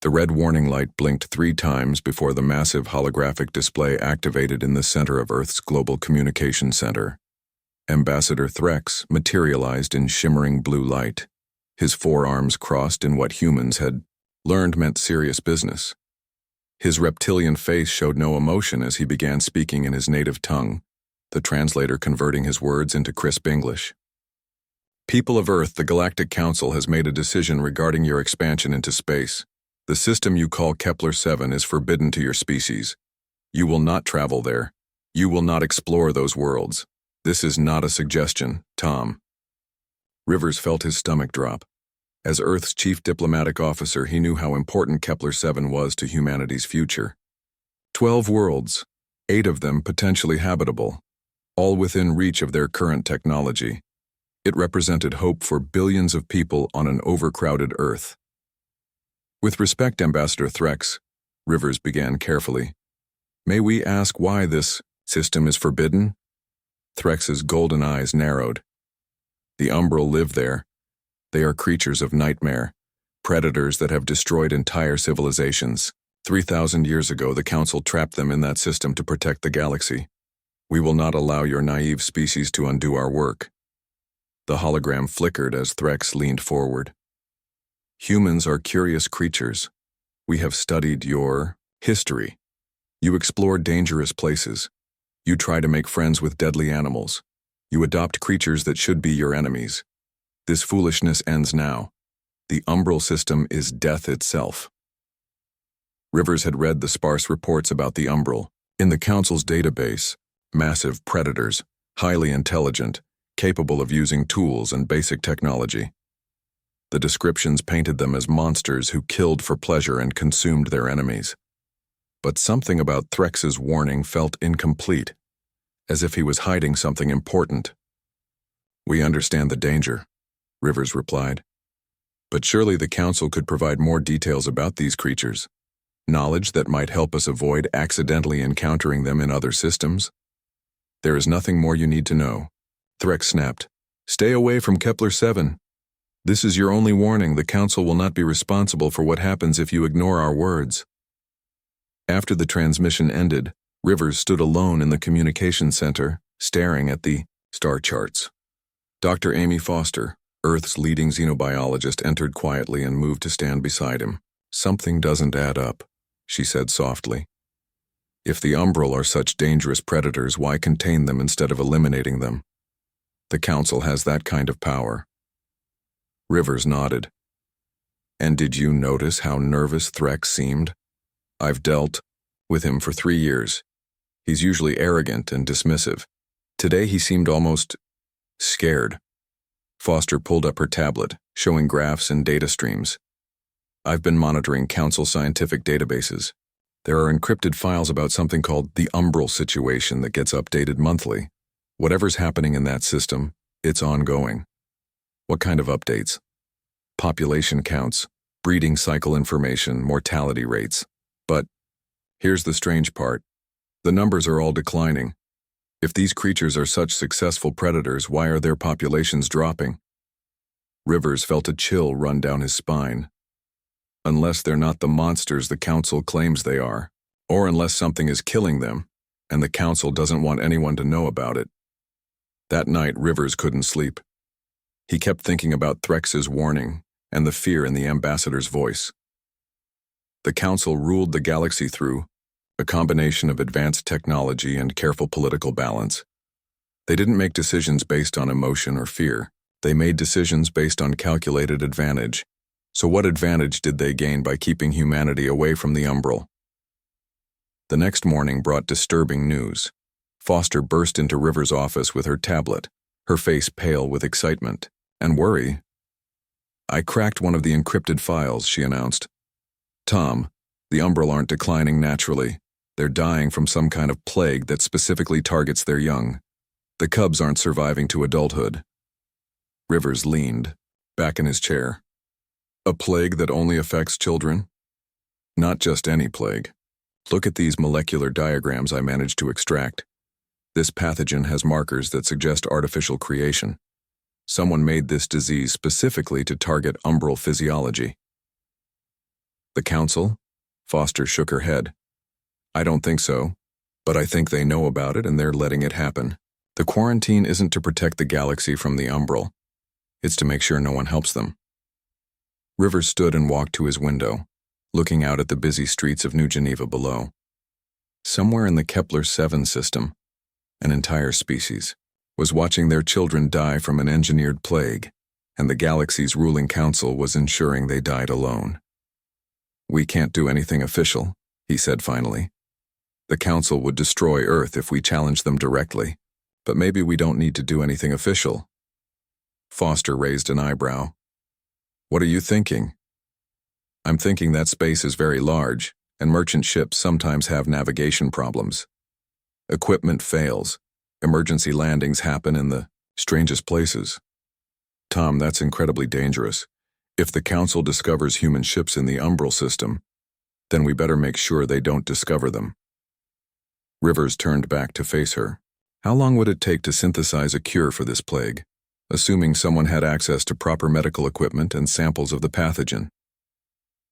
The red warning light blinked 3 times before the massive holographic display activated in the center of Earth's global communication center. Ambassador Threx materialized in shimmering blue light, his forearms crossed in what humans had learned meant serious business. His reptilian face showed no emotion as he began speaking in his native tongue, the translator converting his words into crisp English. People of Earth, the Galactic Council has made a decision regarding your expansion into space. The system you call Kepler-7 is forbidden to your species. You will not travel there. You will not explore those worlds. This is not a suggestion, Tom. Rivers felt his stomach drop. As Earth's chief diplomatic officer, he knew how important Kepler-7 was to humanity's future. 12 worlds, 8 of them potentially habitable, all within reach of their current technology. It represented hope for billions of people on an overcrowded Earth. With respect, Ambassador Threx, Rivers began carefully, may we ask why this system is forbidden? Threx's golden eyes narrowed. The Umbral live there. They are creatures of nightmare, predators that have destroyed entire civilizations. 3,000 years ago, the Council trapped them in that system to protect the galaxy. We will not allow your naive species to undo our work. The hologram flickered as Threx leaned forward. Humans are curious creatures. We have studied your history. You explore dangerous places. You try to make friends with deadly animals. You adopt creatures that should be your enemies. This foolishness ends now. The Umbral system is death itself. Rivers had read the sparse reports about the Umbral. In the Council's database, massive predators, highly intelligent, capable of using tools and basic technology. The descriptions painted them as monsters who killed for pleasure and consumed their enemies. But something about Threx's warning felt incomplete, as if he was hiding something important. We understand the danger, Rivers replied. But surely the Council could provide more details about these creatures, knowledge that might help us avoid accidentally encountering them in other systems. There is nothing more you need to know. Threx snapped. Stay away from Kepler-7. This is your only warning. The Council will not be responsible for what happens if you ignore our words. After the transmission ended, Rivers stood alone in the communication center, staring at the star charts. Dr. Amy Foster, Earth's leading xenobiologist, entered quietly and moved to stand beside him. Something doesn't add up, she said softly. If the Umbral are such dangerous predators, why contain them instead of eliminating them? The Council has that kind of power. Rivers nodded. And did you notice how nervous Threx seemed? I've dealt with him for 3 years. He's usually arrogant and dismissive. Today he seemed almost scared. Foster pulled up her tablet, showing graphs and data streams. I've been monitoring Council scientific databases. There are encrypted files about something called the Umbral situation that gets updated monthly. Whatever's happening in that system, it's ongoing. What kind of updates? Population counts, breeding cycle information, mortality rates. But here's the strange part. The numbers are all declining. If these creatures are such successful predators, why are their populations dropping? Rivers felt a chill run down his spine. Unless they're not the monsters the Council claims they are, or unless something is killing them, and the Council doesn't want anyone to know about it. That night, Rivers couldn't sleep. He kept thinking about Threx's warning and the fear in the ambassador's voice. The Council ruled the galaxy through a combination of advanced technology and careful political balance. They didn't make decisions based on emotion or fear. They made decisions based on calculated advantage. So what advantage did they gain by keeping humanity away from the Umbral? The next morning brought disturbing news. Foster burst into Rivers' office with her tablet, her face pale with excitement and worry. I cracked one of the encrypted files, she announced. Tom, the Umbral aren't declining naturally. They're dying from some kind of plague that specifically targets their young. The cubs aren't surviving to adulthood. Rivers leaned, back in his chair. A plague that only affects children? Not just any plague. Look at these molecular diagrams I managed to extract. This pathogen has markers that suggest artificial creation. Someone made this disease specifically to target Umbral physiology. The Council? Foster shook her head. I don't think so, but I think they know about it and they're letting it happen. The quarantine isn't to protect the galaxy from the Umbral. It's to make sure no one helps them. Rivers stood and walked to his window, looking out at the busy streets of New Geneva below. Somewhere in the Kepler-7 system, an entire species was watching their children die from an engineered plague, and the galaxy's ruling council was ensuring they died alone. We can't do anything official, he said finally. The council would destroy Earth if we challenged them directly, but maybe we don't need to do anything official. Foster raised an eyebrow. What are you thinking? I'm thinking that space is very large, and merchant ships sometimes have navigation problems. Equipment fails. Emergency landings happen in the strangest places. Tom, that's incredibly dangerous. If the Council discovers human ships in the Umbral system, then we better make sure they don't discover them. Rivers turned back to face her. How long would it take to synthesize a cure for this plague, assuming someone had access to proper medical equipment and samples of the pathogen?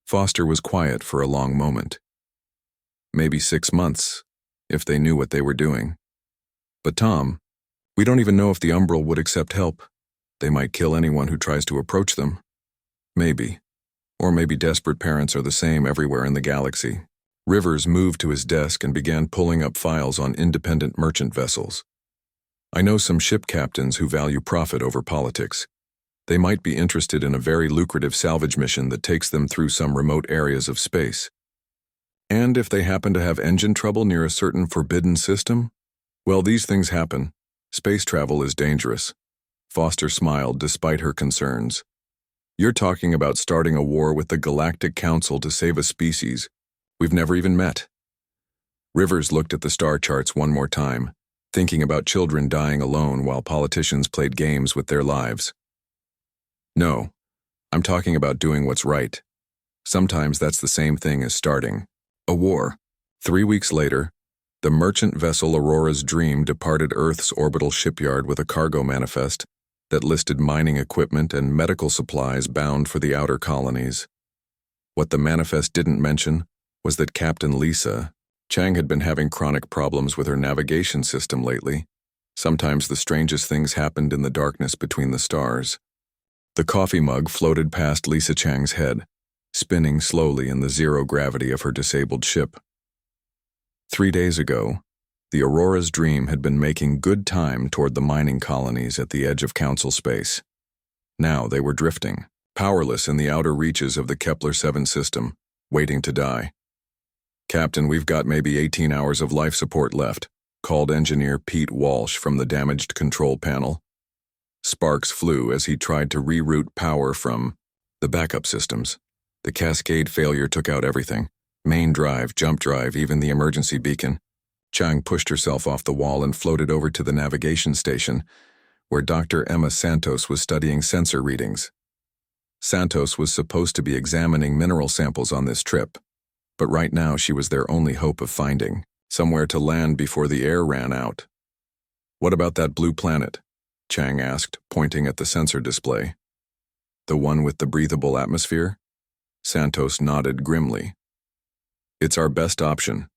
Foster was quiet for a long moment. Maybe 6 months, if they knew what they were doing. But Tom, we don't even know if the Umbral would accept help. They might kill anyone who tries to approach them. Maybe. Or maybe desperate parents are the same everywhere in the galaxy. Rivers moved to his desk and began pulling up files on independent merchant vessels. I know some ship captains who value profit over politics. They might be interested in a very lucrative salvage mission that takes them through some remote areas of space. And if they happen to have engine trouble near a certain forbidden system, well, these things happen. Space travel is dangerous. Foster smiled despite her concerns. You're talking about starting a war with the Galactic Council to save a species we've never even met. Rivers looked at the star charts one more time, thinking about children dying alone while politicians played games with their lives. No, I'm talking about doing what's right. Sometimes that's the same thing as starting a war. 3 weeks later, the merchant vessel Aurora's Dream departed Earth's orbital shipyard with a cargo manifest that listed mining equipment and medical supplies bound for the outer colonies. What the manifest didn't mention was that Captain Lisa Chang had been having chronic problems with her navigation system lately. Sometimes the strangest things happened in the darkness between the stars. The coffee mug floated past Lisa Chang's head, spinning slowly in the zero gravity of her disabled ship. 3 days ago, the Aurora's Dream had been making good time toward the mining colonies at the edge of Council space. Now they were drifting, powerless in the outer reaches of the Kepler-7 system, waiting to die. Captain, we've got maybe 18 hours of life support left, called engineer Pete Walsh from the damaged control panel. Sparks flew as he tried to reroute power from the backup systems. The cascade failure took out everything. Main drive, jump drive, even the emergency beacon. Chang pushed herself off the wall and floated over to the navigation station, where Dr. Emma Santos was studying sensor readings. Santos was supposed to be examining mineral samples on this trip, but right now she was their only hope of finding somewhere to land before the air ran out. What about that blue planet? Chang asked, pointing at the sensor display. The one with the breathable atmosphere? Santos nodded grimly. It's our best option.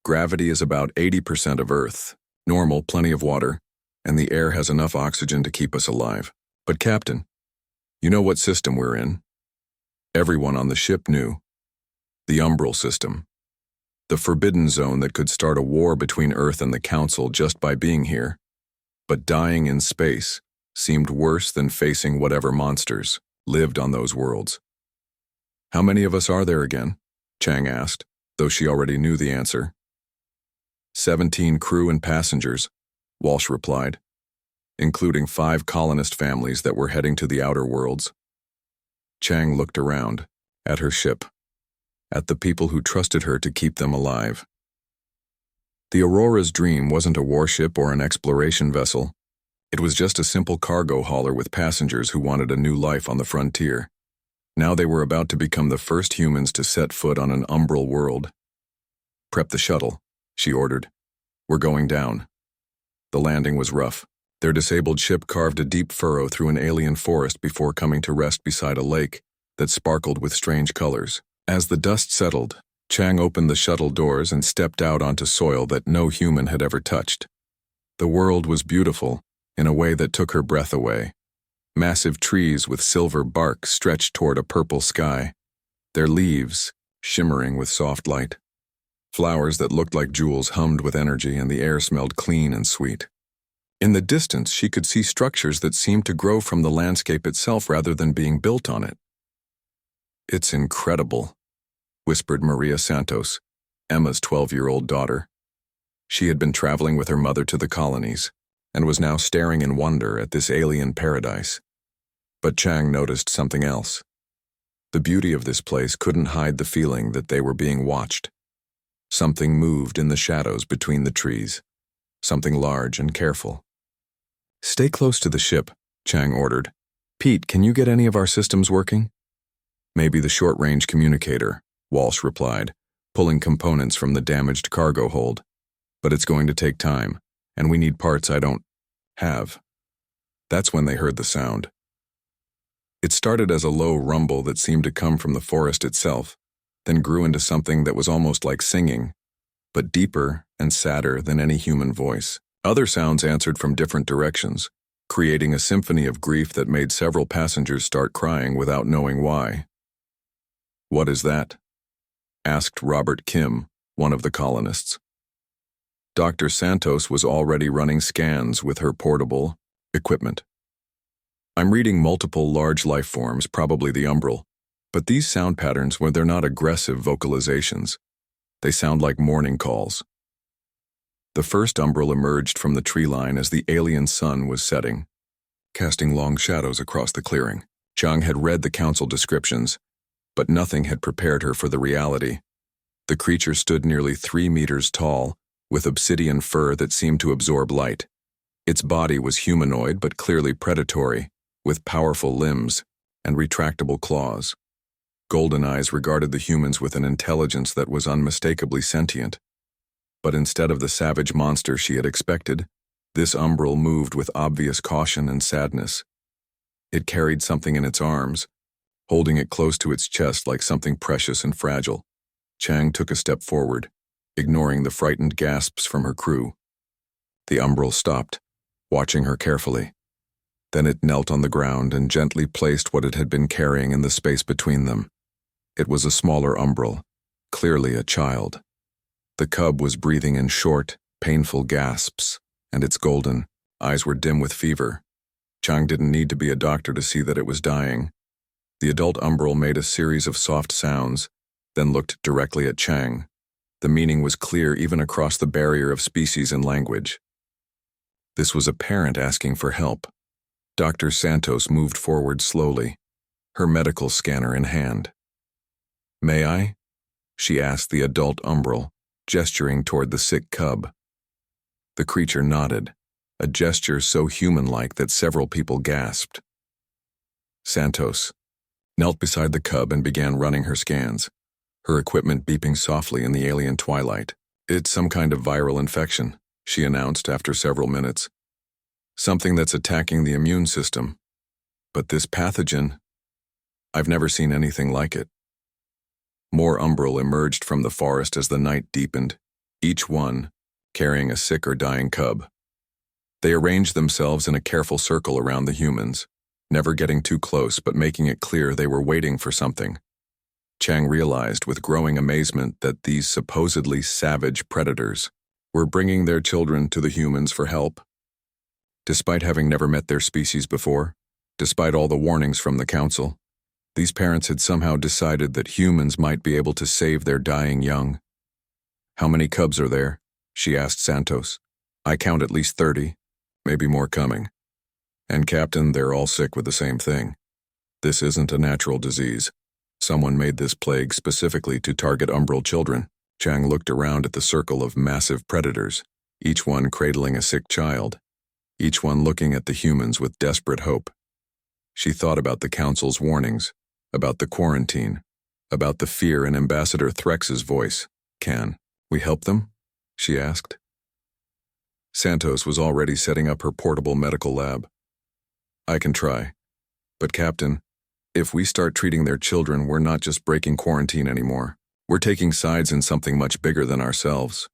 Gravity is about 80% of Earth, normal, plenty of water, and the air has enough oxygen to keep us alive. But Captain, you know what system we're in? Everyone on the ship knew. The Umbral system. The forbidden zone that could start a war between Earth and the Council just by being here. But dying in space seemed worse than facing whatever monsters lived on those worlds. How many of us are there again? Chang asked, though she already knew the answer. 17 crew and passengers, Walsh replied, including 5 colonist families that were heading to the outer worlds. Chang looked around, at her ship, at the people who trusted her to keep them alive. The Aurora's Dream wasn't a warship or an exploration vessel. It was just a simple cargo hauler with passengers who wanted a new life on the frontier. Now they were about to become the first humans to set foot on an Umbral world. Prep the shuttle, she ordered. We're going down. The landing was rough. Their disabled ship carved a deep furrow through an alien forest before coming to rest beside a lake that sparkled with strange colors. As the dust settled, Chang opened the shuttle doors and stepped out onto soil that no human had ever touched. The world was beautiful, in a way that took her breath away. Massive trees with silver bark stretched toward a purple sky, their leaves shimmering with soft light. Flowers that looked like jewels hummed with energy, and the air smelled clean and sweet. In the distance, she could see structures that seemed to grow from the landscape itself rather than being built on it. "It's incredible," whispered Maria Santos, Emma's 12-year-old daughter. She had been traveling with her mother to the colonies and was now staring in wonder at this alien paradise. But Chang noticed something else. The beauty of this place couldn't hide the feeling that they were being watched. Something moved in the shadows between the trees, something large and careful. "Stay close to the ship," Chang ordered. "Pete, can you get any of our systems working?" "Maybe the short-range communicator," Walsh replied, pulling components from the damaged cargo hold. "But it's going to take time, and we need parts I don't have." That's when they heard the sound. It started as a low rumble that seemed to come from the forest itself, then grew into something that was almost like singing, but deeper and sadder than any human voice. Other sounds answered from different directions, creating a symphony of grief that made several passengers start crying without knowing why. "What is that?" asked Robert Kim, one of the colonists. Dr. Santos was already running scans with her portable equipment. "I'm reading multiple large life forms, probably the umbral, but these sound patterns, when they're not aggressive vocalizations, they sound like morning calls." The first umbral emerged from the tree line as the alien sun was setting, casting long shadows across the clearing. Chang had read the council descriptions, but nothing had prepared her for the reality. The creature stood nearly 3 meters tall, with obsidian fur that seemed to absorb light. Its body was humanoid but clearly predatory, with powerful limbs and retractable claws. Golden eyes regarded the humans with an intelligence that was unmistakably sentient. But instead of the savage monster she had expected, this umbral moved with obvious caution and sadness. It carried something in its arms, holding it close to its chest like something precious and fragile. Chang took a step forward, ignoring the frightened gasps from her crew. The umbral stopped, watching her carefully. Then it knelt on the ground and gently placed what it had been carrying in the space between them. It was a smaller umbral, clearly a child. The cub was breathing in short, painful gasps, and its golden eyes were dim with fever. Chang didn't need to be a doctor to see that it was dying. The adult umbral made a series of soft sounds, then looked directly at Chang. The meaning was clear even across the barrier of species and language. This was a parent asking for help. Dr. Santos moved forward slowly, her medical scanner in hand. "May I?" she asked the adult umbral, gesturing toward the sick cub. The creature nodded, a gesture so human-like that several people gasped. Santos knelt beside the cub and began running her scans, her equipment beeping softly in the alien twilight. "It's some kind of viral infection," she announced after several minutes. "Something that's attacking the immune system. But this pathogen, I've never seen anything like it." More umbral emerged from the forest as the night deepened, each one carrying a sick or dying cub. They arranged themselves in a careful circle around the humans, never getting too close but making it clear they were waiting for something. Chang realized with growing amazement that these supposedly savage predators were bringing their children to the humans for help. Despite having never met their species before, despite all the warnings from the council, these parents had somehow decided that humans might be able to save their dying young. "How many cubs are there?" she asked Santos. "I count at least 30, maybe more coming. And Captain, they're all sick with the same thing. This isn't a natural disease. Someone made this plague specifically to target umbral children." Chang looked around at the circle of massive predators, each one cradling a sick child, each one looking at the humans with desperate hope. She thought about the council's warnings, about the quarantine, about the fear in Ambassador Threx's voice. "Can we help them?" she asked. Santos was already setting up her portable medical lab. "I can try. But Captain, If we start treating their children, we're not just breaking quarantine anymore. We're taking sides in something much bigger than ourselves.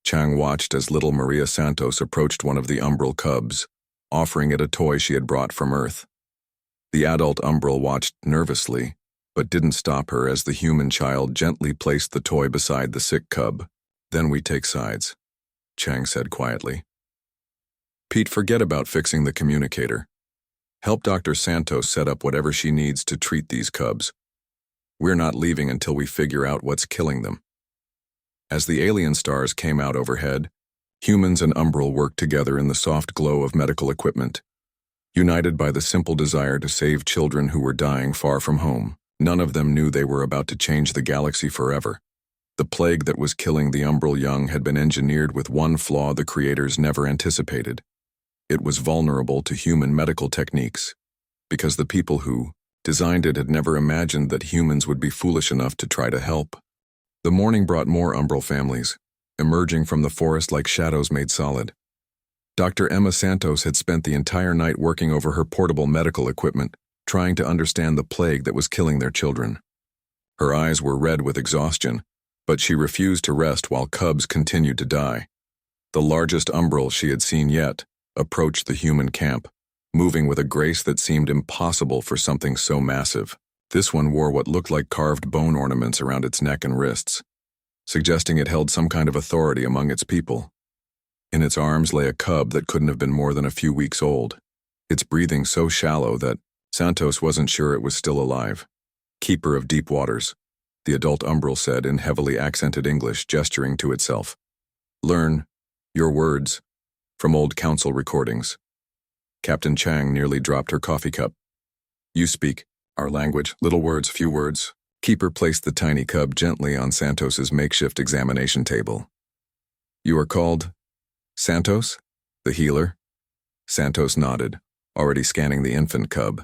Chang watched as little Maria Santos approached one of the umbral cubs, offering it a toy she had brought from Earth. The adult umbral watched nervously, but didn't stop her as the human child gently placed the toy beside the sick cub. Then we take sides, Chang said quietly. Pete, forget about fixing the communicator. Help Dr. Santos set up whatever she needs to treat these cubs. We're not leaving until we figure out what's killing them. As the alien stars came out overhead, humans and umbral worked together in the soft glow of medical equipment, united by the simple desire to save children who were dying far from home. None of them knew they were about to change the galaxy forever. The plague that was killing the umbral young had been engineered with one flaw the creators never anticipated. It was vulnerable to human medical techniques, because the people who designed it had never imagined that humans would be foolish enough to try to help. The morning brought more umbral families, emerging from the forest like shadows made solid. Dr. Emma Santos had spent the entire night working over her portable medical equipment, trying to understand the plague that was killing their children. Her eyes were red with exhaustion, but she refused to rest while cubs continued to die. The largest umbral she had seen yet approached the human camp, moving with a grace that seemed impossible for something so massive. This one wore what looked like carved bone ornaments around its neck and wrists, suggesting it held some kind of authority among its people. In its arms lay a cub that couldn't have been more than a few weeks old, its breathing so shallow that Santos wasn't sure it was still alive. Keeper of deep waters, the adult umbral said in heavily accented English, gesturing to itself. Learn your words from old council recordings. Captain Chang nearly dropped her coffee cup. You speak our language, little words, few words. Keeper placed the tiny cub gently on Santos's makeshift examination table. You are called Santos, the healer? Santos nodded, already scanning the infant cub.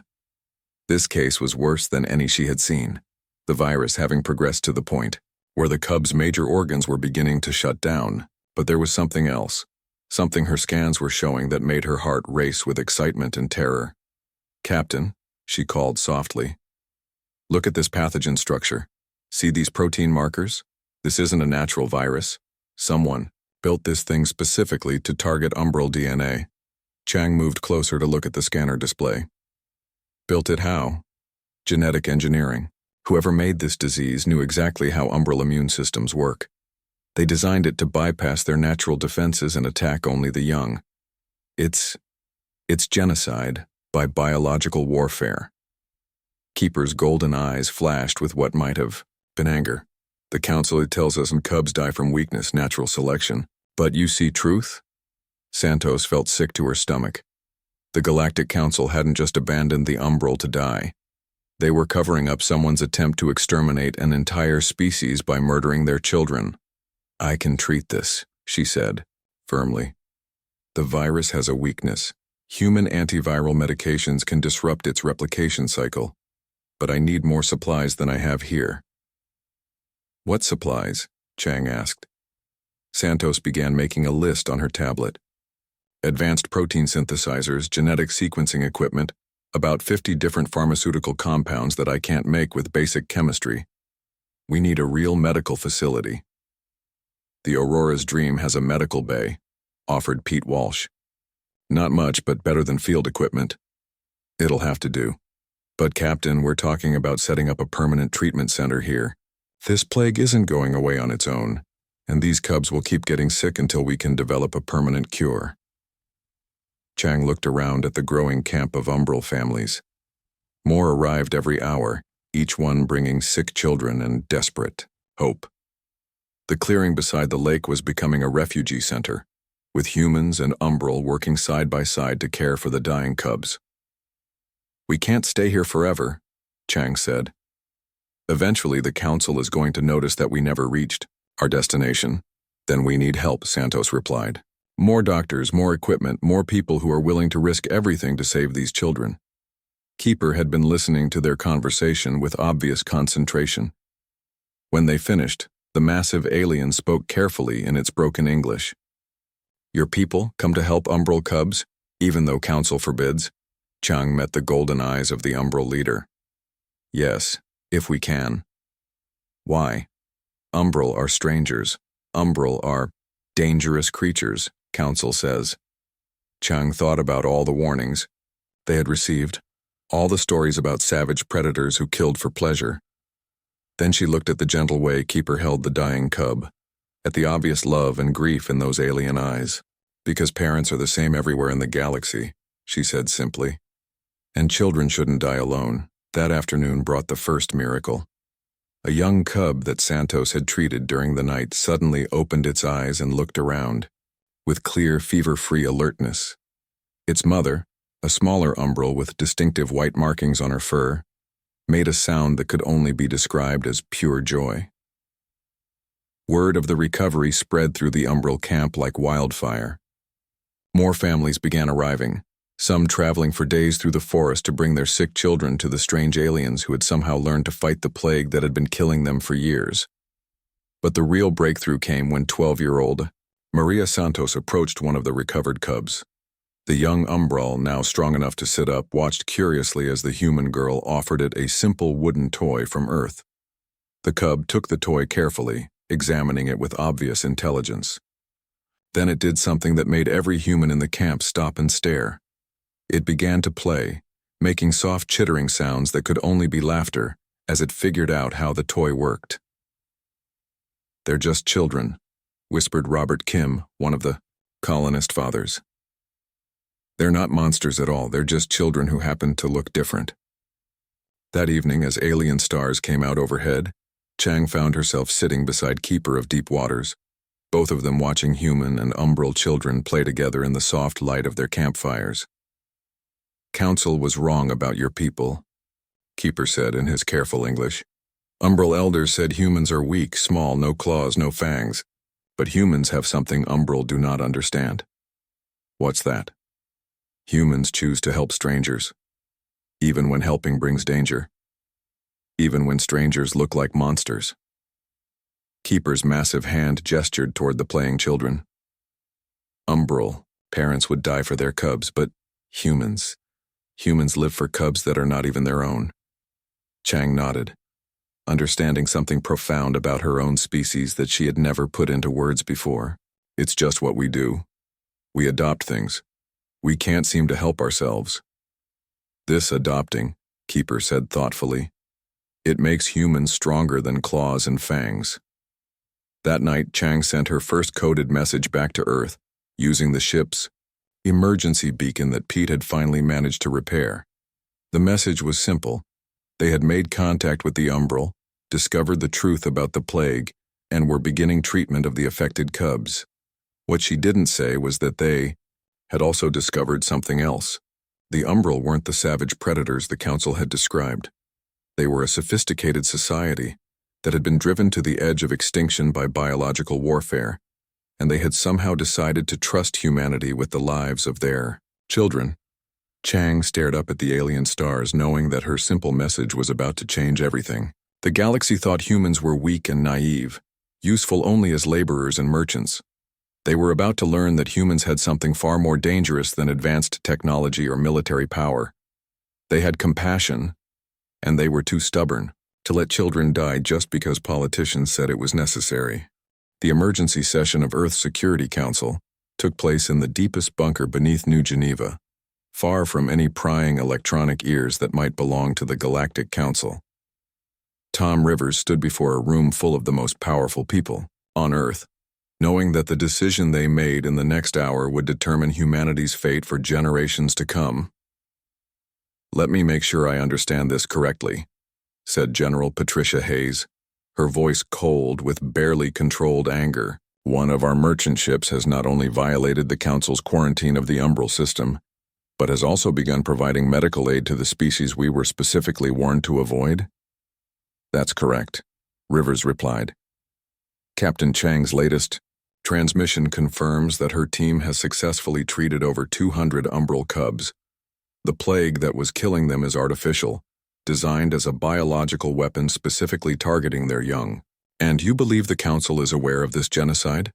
This case was worse than any she had seen, the virus having progressed to the point where the cub's major organs were beginning to shut down. But there was something else, something her scans were showing that made her heart race with excitement and terror. Captain, she called softly. Look at this pathogen structure. See these protein markers? This isn't a natural virus. Someone built this thing specifically to target umbral DNA. Chang moved closer to look at the scanner display. Built it how? Genetic engineering. Whoever made this disease knew exactly how umbral immune systems work. They designed it to bypass their natural defenses and attack only the young. It's genocide by biological warfare. Keeper's golden eyes flashed with what might have been anger. The council tells us cubs die from weakness, natural selection. But you see truth? Santos felt sick to her stomach. The Galactic Council hadn't just abandoned the umbral to die. They were covering up someone's attempt to exterminate an entire species by murdering their children. I can treat this, she said, firmly. The virus has a weakness. Human antiviral medications can disrupt its replication cycle. But I need more supplies than I have here. What supplies? Chang asked. Santos began making a list on her tablet. Advanced protein synthesizers, genetic sequencing equipment, about 50 different pharmaceutical compounds that I can't make with basic chemistry. We need a real medical facility. The Aurora's Dream has a medical bay, offered Pete Walsh. Not much, but better than field equipment. It'll have to do. But Captain, we're talking about setting up a permanent treatment center here. This plague isn't going away on its own, and these cubs will keep getting sick until we can develop a permanent cure. Chang looked around at the growing camp of umbral families. More arrived every hour, each one bringing sick children and desperate hope. The clearing beside the lake was becoming a refugee center, with humans and umbral working side by side to care for the dying cubs. We can't stay here forever, Chang said. Eventually the council is going to notice that we never reached our destination. Then we need help, Santos replied. More doctors, more equipment, more people who are willing to risk everything to save these children. Keeper had been listening to their conversation with obvious concentration. When they finished, the massive alien spoke carefully in its broken English. Your people come to help umbral cubs, even though council forbids? Chang met the golden eyes of the umbral leader. Yes, if we can. Why? Umbral are strangers. Umbral are dangerous creatures, Council says. Chang thought about all the warnings they had received, all the stories about savage predators who killed for pleasure. Then she looked at the gentle way Keeper held the dying cub, at the obvious love and grief in those alien eyes. Because parents are the same everywhere in the galaxy, she said simply. And children shouldn't die alone. That afternoon brought the first miracle. A young cub that Santos had treated during the night suddenly opened its eyes and looked around, with clear, fever-free alertness. Its mother, a smaller umbral with distinctive white markings on her fur, made a sound that could only be described as pure joy. Word of the recovery spread through the umbral camp like wildfire. More families began arriving, some traveling for days through the forest to bring their sick children to the strange aliens who had somehow learned to fight the plague that had been killing them for years. But the real breakthrough came when 12-year-old Maria Santos approached one of the recovered cubs. The young umbral, now strong enough to sit up, watched curiously as the human girl offered it a simple wooden toy from Earth. The cub took the toy carefully, examining it with obvious intelligence. Then it did something that made every human in the camp stop and stare. It began to play, making soft chittering sounds that could only be laughter as it figured out how the toy worked. "They're just children," whispered Robert Kim, one of the colonist fathers. "They're not monsters at all, they're just children who happen to look different." That evening, as alien stars came out overhead, Chang found herself sitting beside Keeper of Deep Waters, both of them watching human and umbral children play together in the soft light of their campfires. "Council was wrong about your people," Keeper said in his careful English. "Umbral elders said humans are weak, small, no claws, no fangs. But humans have something umbral do not understand." "What's that?" "Humans choose to help strangers, even when helping brings danger. Even when strangers look like monsters." Keeper's massive hand gestured toward the playing children. "Umbral, parents would die for their cubs, but humans live for cubs that are not even their own." Chang nodded, understanding something profound about her own species that she had never put into words before. "It's just what we do. We adopt things. We can't seem to help ourselves." "This adopting," Keeper said thoughtfully, "it makes humans stronger than claws and fangs." That night, Chang sent her first coded message back to Earth, using the ship's emergency beacon that Pete had finally managed to repair. The message was simple. They had made contact with the umbral, discovered the truth about the plague, and were beginning treatment of the affected cubs. What she didn't say was that they had also discovered something else. The umbral weren't the savage predators the Council had described. They were a sophisticated society that had been driven to the edge of extinction by biological warfare, and they had somehow decided to trust humanity with the lives of their children. Chang stared up at the alien stars, knowing that her simple message was about to change everything. The galaxy thought humans were weak and naive, useful only as laborers and merchants. They were about to learn that humans had something far more dangerous than advanced technology or military power. They had compassion, and they were too stubborn to let children die just because politicians said it was necessary. The emergency session of Earth's Security Council took place in the deepest bunker beneath New Geneva, far from any prying electronic ears that might belong to the Galactic Council. Tom Rivers stood before a room full of the most powerful people on Earth, knowing that the decision they made in the next hour would determine humanity's fate for generations to come. "Let me make sure I understand this correctly," said General Patricia Hayes, her voice cold with barely controlled anger. "One of our merchant ships has not only violated the Council's quarantine of the umbral system, but has also begun providing medical aid to the species we were specifically warned to avoid?" "That's correct," Rivers replied. "Captain Chang's latest transmission confirms that her team has successfully treated over 200 umbral cubs. The plague that was killing them is artificial, designed as a biological weapon specifically targeting their young." "And you believe the Council is aware of this genocide?"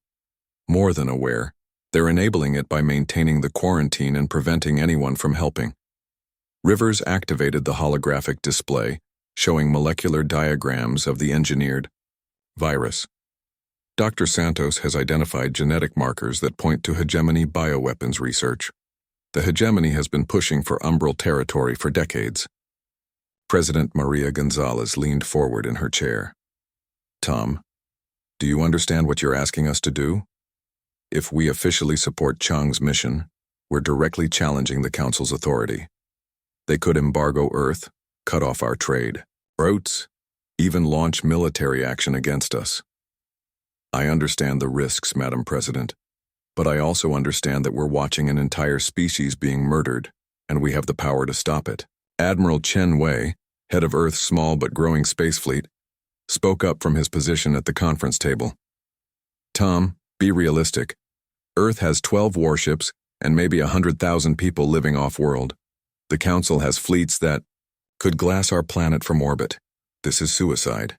"More than aware. They're enabling it by maintaining the quarantine and preventing anyone from helping." Rivers activated the holographic display, showing molecular diagrams of the engineered virus. Dr. Santos has identified genetic markers that point to hegemony bioweapons research. The hegemony has been pushing for umbral territory for decades. President Maria Gonzalez leaned forward in her chair. Tom, do you understand what you're asking us to do? If we officially support Chang's mission, we're directly challenging the Council's authority. They could embargo Earth, cut off our trade, routes, even launch military action against us. I understand the risks, Madam President, but I also understand that we're watching an entire species being murdered, and we have the power to stop it. Admiral Chen Wei, head of Earth's small but growing space fleet, spoke up from his position at the conference table. Tom, be realistic. Earth has 12 warships and maybe 100,000 people living off-world. The Council has fleets that could glass our planet from orbit. This is suicide.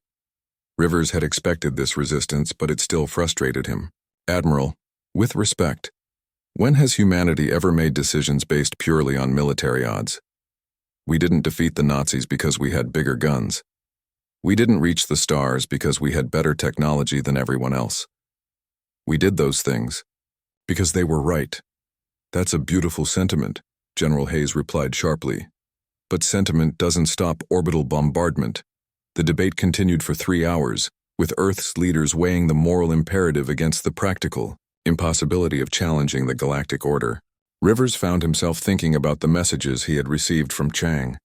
Rivers had expected this resistance, but it still frustrated him. Admiral, with respect, when has humanity ever made decisions based purely on military odds? We didn't defeat the Nazis because we had bigger guns. We didn't reach the stars because we had better technology than everyone else. We did those things because they were right. That's a beautiful sentiment, General Hayes replied sharply. But sentiment doesn't stop orbital bombardment. The debate continued for 3 hours, with Earth's leaders weighing the moral imperative against the practical impossibility of challenging the galactic order. Rivers found himself thinking about the messages he had received from Chang,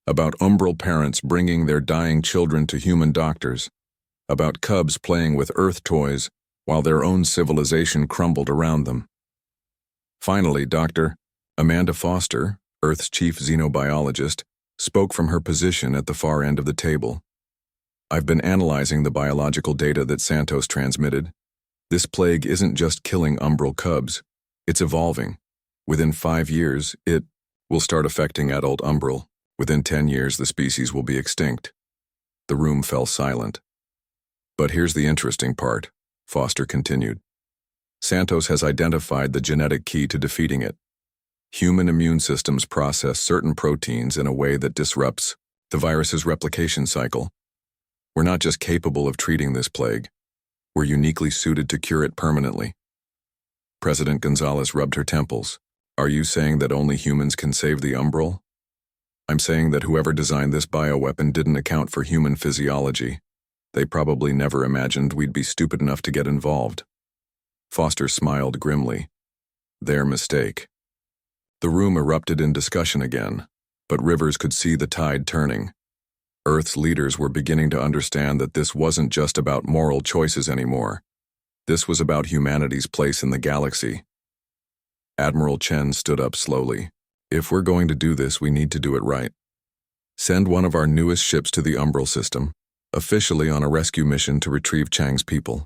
about umbral parents bringing their dying children to human doctors, about cubs playing with Earth toys while their own civilization crumbled around them. Finally, Dr. Amanda Foster, Earth's chief xenobiologist, spoke from her position at the far end of the table. I've been analyzing the biological data that Santos transmitted. This plague isn't just killing umbral cubs, it's evolving. Within 5 years, it will start affecting adult umbral. Within 10 years, the species will be extinct. The room fell silent. But here's the interesting part, Foster continued. Santos has identified the genetic key to defeating it. Human immune systems process certain proteins in a way that disrupts the virus's replication cycle. We're not just capable of treating this plague, we're uniquely suited to cure it permanently. President Gonzalez rubbed her temples. Are you saying that only humans can save the umbral? I'm saying that whoever designed this bioweapon didn't account for human physiology. They probably never imagined we'd be stupid enough to get involved. Foster smiled grimly. Their mistake. The room erupted in discussion again, but Rivers could see the tide turning. Earth's leaders were beginning to understand that this wasn't just about moral choices anymore. This was about humanity's place in the galaxy. Admiral Chen stood up slowly. If we're going to do this, we need to do it right. Send one of our newest ships to the umbral system, officially on a rescue mission to retrieve Chang's people.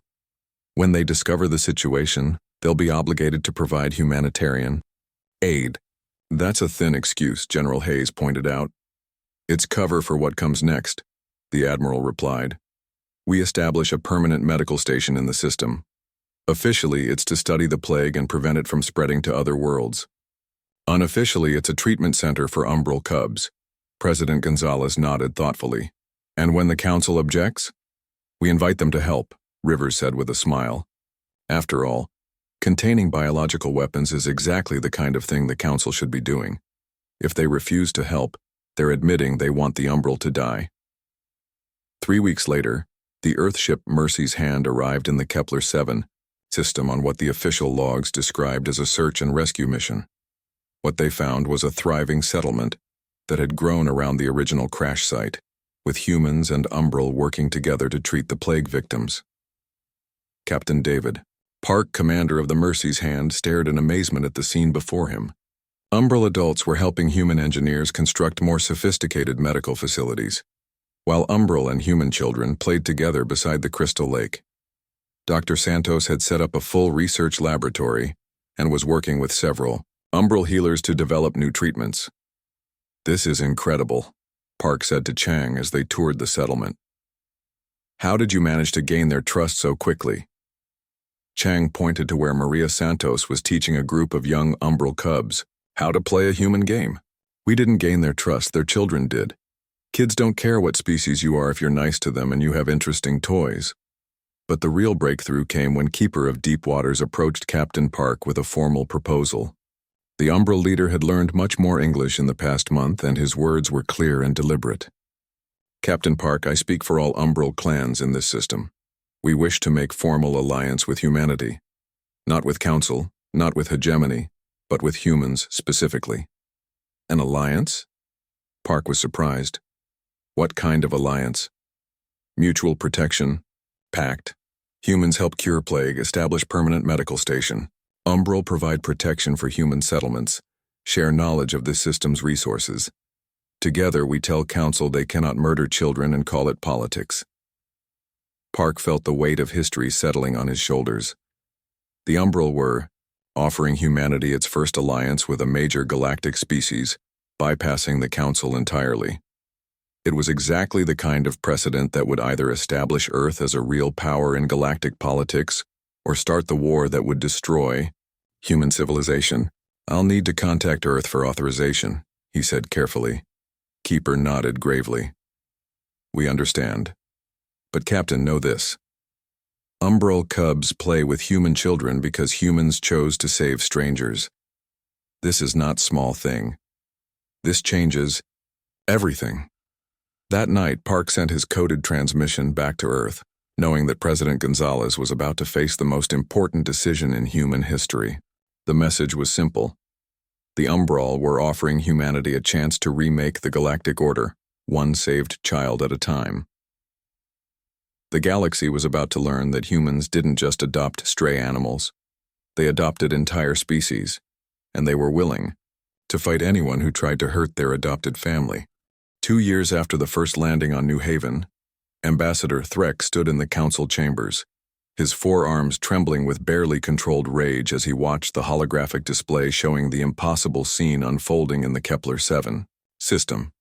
When they discover the situation, they'll be obligated to provide humanitarian aid. That's a thin excuse, General Hayes pointed out. It's cover for what comes next, the Admiral replied. We establish a permanent medical station in the system. Officially, it's to study the plague and prevent it from spreading to other worlds. Unofficially, it's a treatment center for umbral cubs. President Gonzalez nodded thoughtfully. And when the Council objects, we invite them to help, Rivers said with a smile. After all, containing biological weapons is exactly the kind of thing the Council should be doing. If they refuse to help, they're admitting they want the umbral to die. 3 weeks later, the Earthship Mercy's Hand arrived in the Kepler-7 system on what the official logs described as a search and rescue mission. What they found was a thriving settlement that had grown around the original crash site, with humans and umbral working together to treat the plague victims. Captain David, Park, commander of the Mercy's Hand, stared in amazement at the scene before him. Umbral adults were helping human engineers construct more sophisticated medical facilities, while umbral and human children played together beside the Crystal Lake. Dr. Santos had set up a full research laboratory and was working with several umbral healers to develop new treatments. This is incredible, Park said to Chang as they toured the settlement. How did you manage to gain their trust so quickly? Chang pointed to where Maria Santos was teaching a group of young umbral cubs how to play a human game. We didn't gain their trust, their children did. Kids don't care what species you are if you're nice to them and you have interesting toys. But the real breakthrough came when Keeper of Deep Waters approached Captain Park with a formal proposal. The Umbral leader had learned much more English in the past month, and his words were clear and deliberate. Captain Park, I speak for all Umbral clans in this system. We wish to make formal alliance with humanity. Not with council, not with hegemony, but with humans specifically. An alliance? Park was surprised. What kind of alliance? Mutual protection, pact. Humans help cure plague, establish permanent medical station. Umbral provide protection for human settlements, share knowledge of the system's resources. Together we tell council they cannot murder children and call it politics. Park felt the weight of history settling on his shoulders. The Umbral were offering humanity its first alliance with a major galactic species, bypassing the council entirely. It was exactly the kind of precedent that would either establish Earth as a real power in galactic politics or start the war that would destroy human civilization. I'll need to contact Earth for authorization, he said carefully. Keeper nodded gravely. We understand. But Captain, know this. Umbral cubs play with human children because humans chose to save strangers. This is not small thing. This changes everything. That night, Park sent his coded transmission back to Earth, knowing that President Gonzalez was about to face the most important decision in human history. The message was simple. The Umbral were offering humanity a chance to remake the galactic order, one saved child at a time. The galaxy was about to learn that humans didn't just adopt stray animals. They adopted entire species, and they were willing to fight anyone who tried to hurt their adopted family. 2 years after the first landing on New Haven, Ambassador Threk stood in the council chambers, his forearms trembling with barely controlled rage as he watched the holographic display showing the impossible scene unfolding in the Kepler-7 system.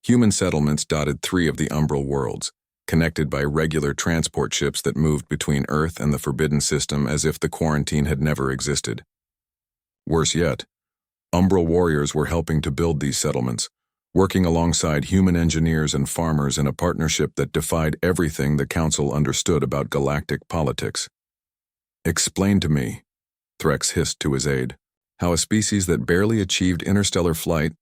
Human settlements dotted 3 of the Umbral worlds, connected by regular transport ships that moved between Earth and the Forbidden System as if the quarantine had never existed. Worse yet, Umbral warriors were helping to build these settlements, working alongside human engineers and farmers in a partnership that defied everything the Council understood about galactic politics. Explain to me, Threx hissed to his aide, how a species that barely achieved interstellar flight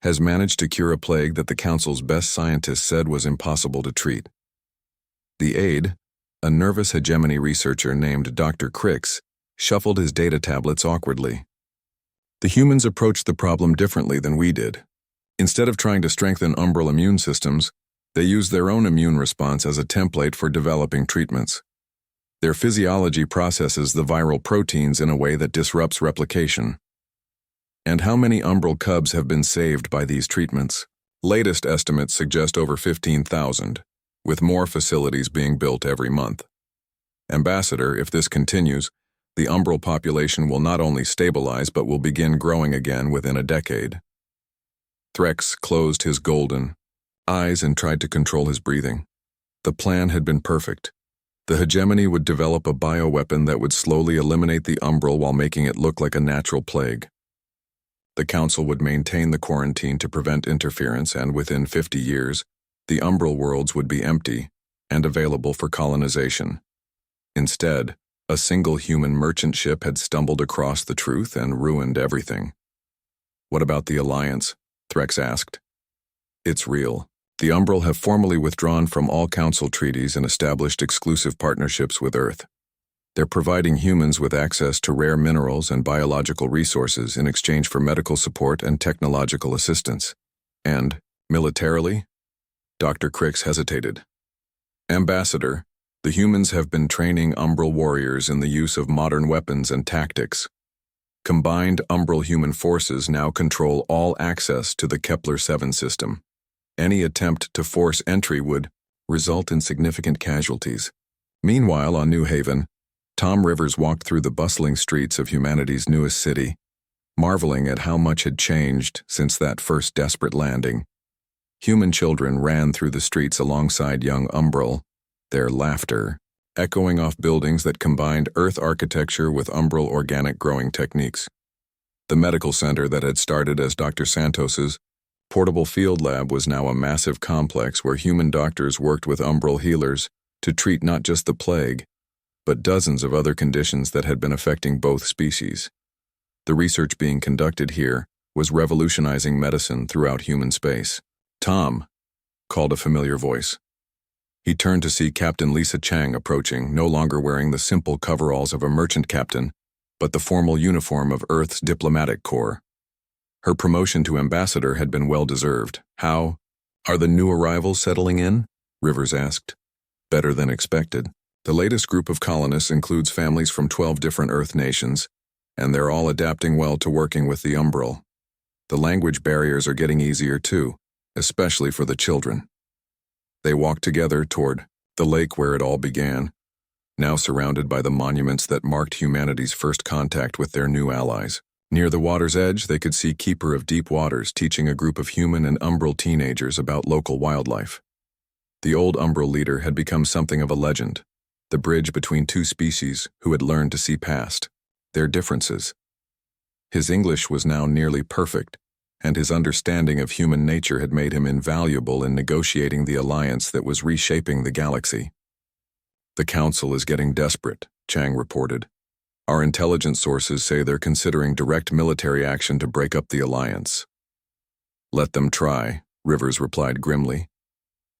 has managed to cure a plague that the Council's best scientists said was impossible to treat. The aide, a nervous hegemony researcher named Dr. Crix, shuffled his data tablets awkwardly. The humans approached the problem differently than we did. Instead of trying to strengthen Umbral immune systems, they used their own immune response as a template for developing treatments. Their physiology processes the viral proteins in a way that disrupts replication. And how many Umbral cubs have been saved by these treatments? Latest estimates suggest over 15,000, with more facilities being built every month. Ambassador, if this continues, the Umbral population will not only stabilize but will begin growing again within a decade. Threx closed his golden eyes and tried to control his breathing. The plan had been perfect. The hegemony would develop a bioweapon that would slowly eliminate the Umbral while making it look like a natural plague. The Council would maintain the quarantine to prevent interference, and within 50 years, the Umbral worlds would be empty and available for colonization. Instead, a single human merchant ship had stumbled across the truth and ruined everything. What about the Alliance? Threx asked. It's real. The Umbral have formally withdrawn from all Council treaties and established exclusive partnerships with Earth. They're providing humans with access to rare minerals and biological resources in exchange for medical support and technological assistance. And, militarily? Dr. Crix hesitated. Ambassador, the humans have been training Umbral warriors in the use of modern weapons and tactics. Combined Umbral human forces now control all access to the Kepler-7 system. Any attempt to force entry would result in significant casualties. Meanwhile, on New Haven, Tom Rivers walked through the bustling streets of humanity's newest city, marveling at how much had changed since that first desperate landing. Human children ran through the streets alongside young Umbral, their laughter echoing off buildings that combined Earth architecture with Umbral organic growing techniques. The medical center that had started as Dr. Santos's Portable Field Lab was now a massive complex where human doctors worked with umbral healers to treat not just the plague, but dozens of other conditions that had been affecting both species. The research being conducted here was revolutionizing medicine throughout human space. "Tom," called a familiar voice. He turned to see Captain Lisa Chang approaching, no longer wearing the simple coveralls of a merchant captain, but the formal uniform of Earth's diplomatic corps. Her promotion to ambassador had been well-deserved. "How are the new arrivals settling in?" Rivers asked. "Better than expected. The latest group of colonists includes families from 12 different Earth nations, and they're all adapting well to working with the umbral. The language barriers are getting easier too, especially for the children." They walked together toward the lake where it all began, now surrounded by the monuments that marked humanity's first contact with their new allies. Near the water's edge, they could see Keeper of Deep Waters teaching a group of human and umbral teenagers about local wildlife. The old umbral leader had become something of a legend, the bridge between two species who had learned to see past their differences. His English was now nearly perfect, and his understanding of human nature had made him invaluable in negotiating the alliance that was reshaping the galaxy. "The Council is getting desperate," Chang reported. "Our intelligence sources say they're considering direct military action to break up the alliance." "Let them try," Rivers replied grimly.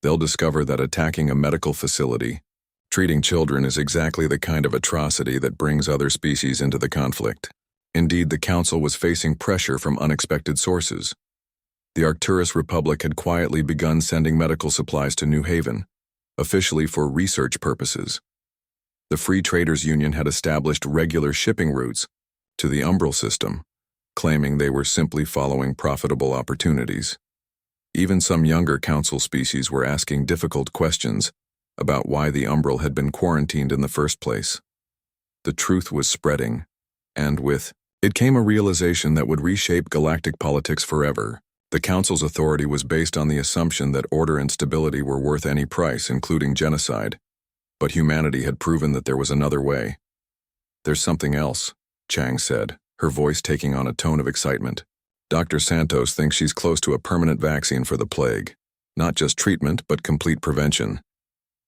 "They'll discover that attacking a medical facility, treating children, is exactly the kind of atrocity that brings other species into the conflict." Indeed, the Council was facing pressure from unexpected sources. The Arcturus Republic had quietly begun sending medical supplies to New Haven, officially for research purposes. The Free Traders Union had established regular shipping routes to the umbral system, claiming they were simply following profitable opportunities. Even some younger Council species were asking difficult questions about why the umbral had been quarantined in the first place. The truth was spreading, and with it came a realization that would reshape galactic politics forever. The Council's authority was based on the assumption that order and stability were worth any price, including genocide. But humanity had proven that there was another way. "There's something else," Chang said, her voice taking on a tone of excitement. "Dr. Santos thinks she's close to a permanent vaccine for the plague. Not just treatment, but complete prevention.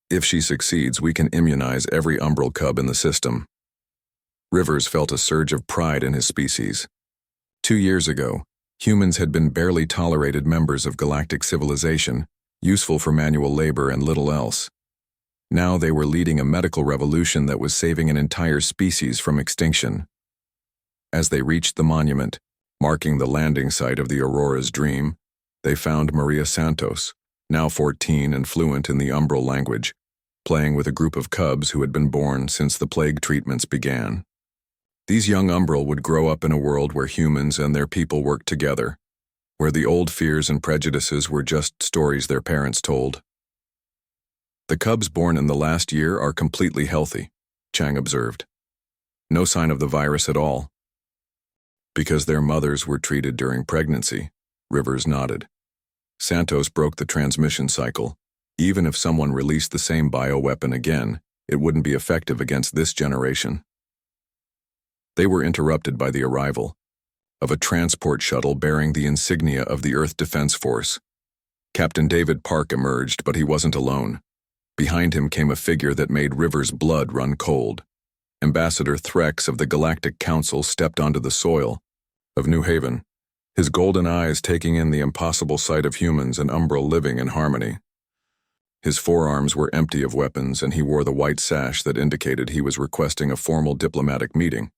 If she succeeds, we can immunize every umbral cub in the system." Rivers felt a surge of pride in his species. 2 years ago, humans had been barely tolerated members of galactic civilization, useful for manual labor and little else. Now they were leading a medical revolution that was saving an entire species from extinction. As they reached the monument, marking the landing site of the Aurora's Dream, they found Maria Santos, now 14 and fluent in the umbral language, playing with a group of cubs who had been born since the plague treatments began. These young umbral would grow up in a world where humans and their people worked together, where the old fears and prejudices were just stories their parents told. "The cubs born in the last year are completely healthy," Chang observed. "No sign of the virus at all." "Because their mothers were treated during pregnancy," Rivers nodded. "Santos broke the transmission cycle. Even if someone released the same bioweapon again, it wouldn't be effective against this generation." They were interrupted by the arrival of a transport shuttle bearing the insignia of the Earth Defense Force. Captain David Park emerged, but he wasn't alone. Behind him came a figure that made Rivers' blood run cold. Ambassador Threx of the Galactic Council stepped onto the soil of New Haven, his golden eyes taking in the impossible sight of humans and umbral living in harmony. His forearms were empty of weapons, and he wore the white sash that indicated he was requesting a formal diplomatic meeting.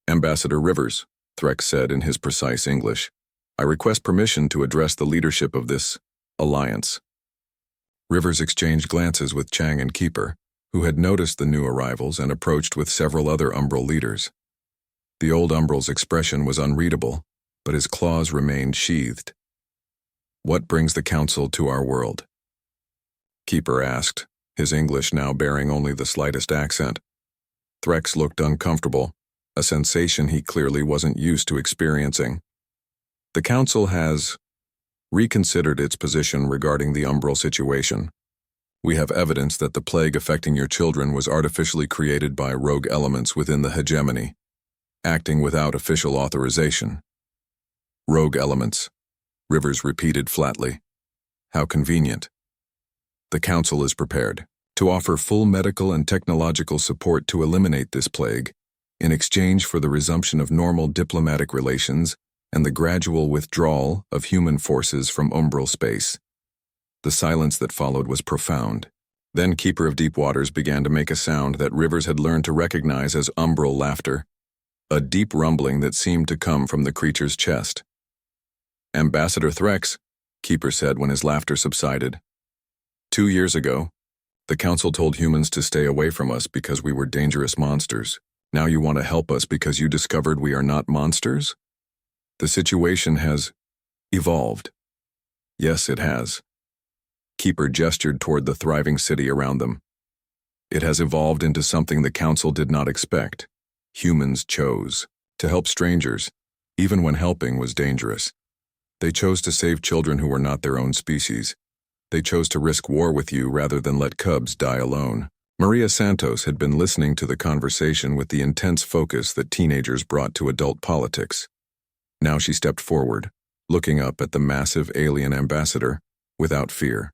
"Ambassador Rivers," Threx said in his precise English, "I request permission to address the leadership of this alliance." Rivers exchanged glances with Chang and Keeper, who had noticed the new arrivals and approached with several other umbral leaders. The old umbral's expression was unreadable, but his claws remained sheathed. "What brings the Council to our world?" Keeper asked, his English now bearing only the slightest accent. Threx looked uncomfortable, a sensation he clearly wasn't used to experiencing. "The Council has reconsidered its position regarding the umbral situation. We have evidence that the plague affecting your children was artificially created by rogue elements within the hegemony, acting without official authorization." "Rogue elements," Rivers repeated flatly. How convenient. The Council is prepared to offer full medical and technological support to eliminate this plague, in exchange for the resumption of normal diplomatic relations and the gradual withdrawal of human forces from umbral space. The silence that followed was profound. Then Keeper of Deep Waters began to make a sound that Rivers had learned to recognize as umbral laughter, a deep rumbling that seemed to come from the creature's chest. Ambassador Threx, Keeper said when his laughter subsided. 2 years ago, the Council told humans to stay away from us because we were dangerous monsters. Now you want to help us because you discovered we are not monsters? The situation has evolved. Yes, it has. Keeper gestured toward the thriving city around them. It has evolved into something the Council did not expect. Humans chose to help strangers, even when helping was dangerous. They chose to save children who were not their own species. They chose to risk war with you rather than let cubs die alone. Maria Santos had been listening to the conversation with the intense focus that teenagers brought to adult politics. Now she stepped forward, looking up at the massive alien ambassador, without fear.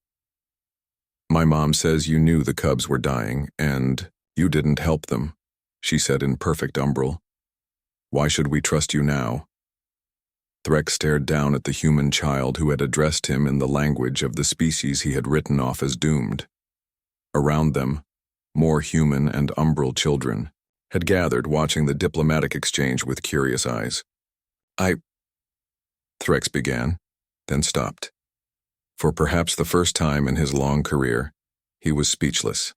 My mom says you knew the cubs were dying, and you didn't help them, she said in perfect umbral. Why should we trust you now? Threx stared down at the human child who had addressed him in the language of the species he had written off as doomed. Around them, more human and umbral children had gathered watching the diplomatic exchange with curious eyes. Threx began, then stopped. For perhaps the first time in his long career, he was speechless.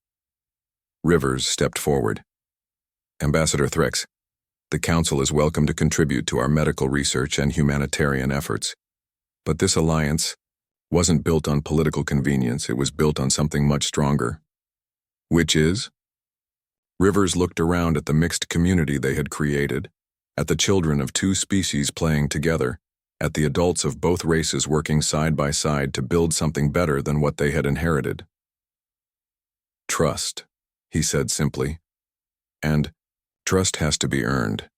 Rivers stepped forward. Ambassador Threx, the Council is welcome to contribute to our medical research and humanitarian efforts. But this alliance wasn't built on political convenience, it was built on something much stronger. Which is? Rivers looked around at the mixed community they had created, at the children of two species playing together, at the adults of both races working side by side to build something better than what they had inherited. Trust, he said simply. And trust has to be earned.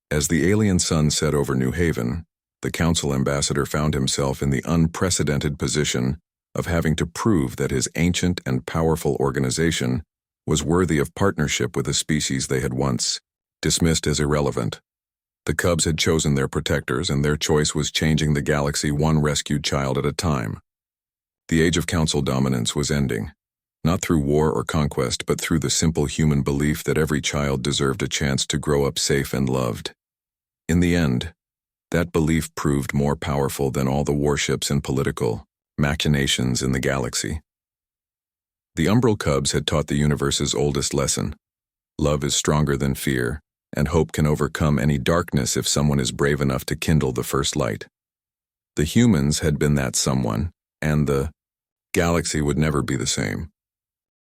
As the alien sun set over New Haven, the Council ambassador found himself in the unprecedented position of having to prove that his ancient and powerful organization was worthy of partnership with a species they had once dismissed as irrelevant. The cubs had chosen their protectors, and their choice was changing the galaxy one rescued child at a time. The age of Council dominance was ending, not through war or conquest, but through the simple human belief that every child deserved a chance to grow up safe and loved. In the end, that belief proved more powerful than all the warships and political machinations in the galaxy. The Umbral Cubs had taught the universe's oldest lesson. Love is stronger than fear, and hope can overcome any darkness if someone is brave enough to kindle the first light. The humans had been that someone, and the galaxy would never be the same.